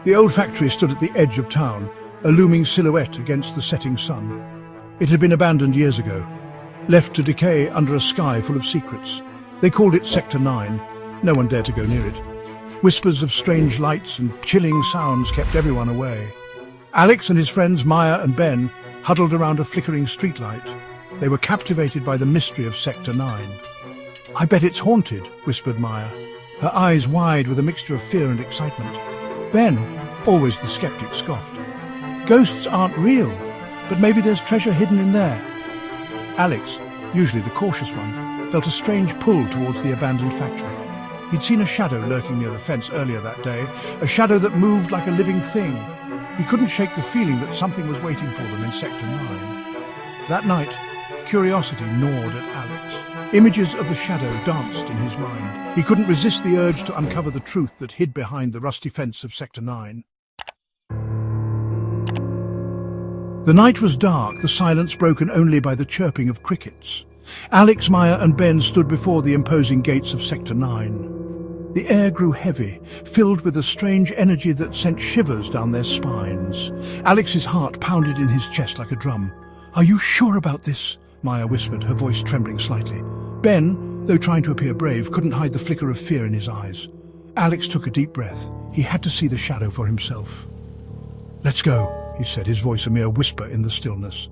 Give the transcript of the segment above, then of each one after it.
The old factory stood at the edge of town, a looming silhouette against the setting sun. It had been abandoned years ago, left to decay under a sky full of secrets. They called it Sector 9. No one dared to go near it. Whispers of strange lights and chilling sounds kept everyone away. Alex and his friends Maya and Ben huddled around a flickering streetlight. They were captivated by the mystery of Sector 9. "I bet it's haunted," whispered Maya, her eyes wide with a mixture of fear and excitement. Ben, always the skeptic, scoffed. "Ghosts aren't real, but maybe there's treasure hidden in there." Alex, usually the cautious one, felt a strange pull towards the abandoned factory. He'd seen a shadow lurking near the fence earlier that day, a shadow that moved like a living thing. He couldn't shake the feeling that something was waiting for them in Sector 9. That night, curiosity gnawed at Alex. Images of the shadow danced in his mind. He couldn't resist the urge to uncover the truth that hid behind the rusty fence of Sector 9. The night was dark, the silence broken only by the chirping of crickets. Alex, Maya and Ben stood before the imposing gates of Sector 9. The air grew heavy, filled with a strange energy that sent shivers down their spines. Alex's heart pounded in his chest like a drum. "Are you sure about this?" Maya whispered, her voice trembling slightly. Ben, though trying to appear brave, couldn't hide the flicker of fear in his eyes. Alex took a deep breath. He had to see the shadow for himself. "Let's go," he said, his voice a mere whisper in the stillness.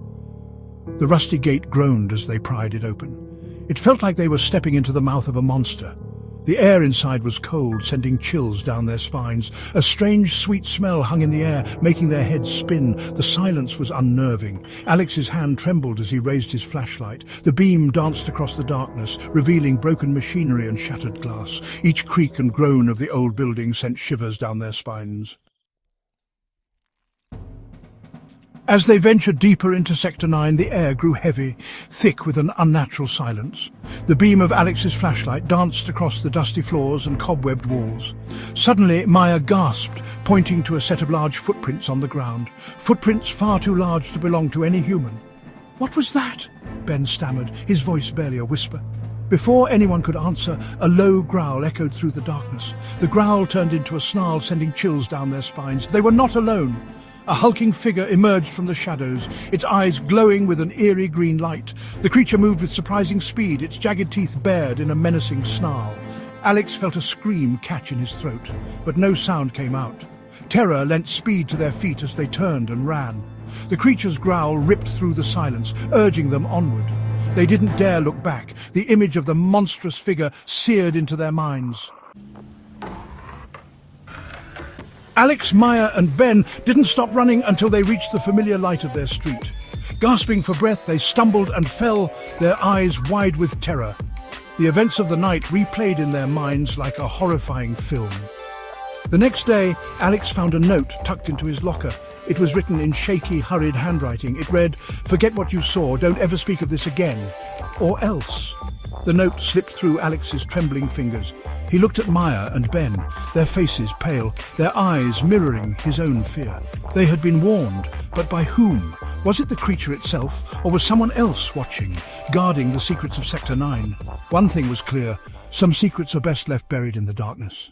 The rusty gate groaned as they pried it open. It felt like they were stepping into the mouth of a monster. The air inside was cold, sending chills down their spines. A strange, sweet smell hung in the air, making their heads spin. The silence was unnerving. Alex's hand trembled as he raised his flashlight. The beam danced across the darkness, revealing broken machinery and shattered glass. Each creak and groan of the old building sent shivers down their spines. As they ventured deeper into Sector 9, the air grew heavy, thick with an unnatural silence. The beam of Alex's flashlight danced across the dusty floors and cobwebbed walls. Suddenly, Maya gasped, pointing to a set of large footprints on the ground. Footprints far too large to belong to any human. "What was that?" Ben stammered, his voice barely a whisper. Before anyone could answer, a low growl echoed through the darkness. The growl turned into a snarl, sending chills down their spines. They were not alone. A hulking figure emerged from the shadows, its eyes glowing with an eerie green light. The creature moved with surprising speed, its jagged teeth bared in a menacing snarl. Alex felt a scream catch in his throat, but no sound came out. Terror lent speed to their feet as they turned and ran. The creature's growl ripped through the silence, urging them onward. They didn't dare look back. The image of the monstrous figure seared into their minds. Alex, Maya and Ben didn't stop running until they reached the familiar light of their street. Gasping for breath, they stumbled and fell, their eyes wide with terror. The events of the night replayed in their minds like a horrifying film. The next day, Alex found a note tucked into his locker. It was written in shaky, hurried handwriting. It read, "Forget what you saw, don't ever speak of this again. Or else." The note slipped through Alex's trembling fingers. He looked at Maya and Ben, their faces pale, their eyes mirroring his own fear. They had been warned, but by whom? Was it the creature itself, or was someone else watching, guarding the secrets of Sector 9? One thing was clear: some secrets are best left buried in the darkness.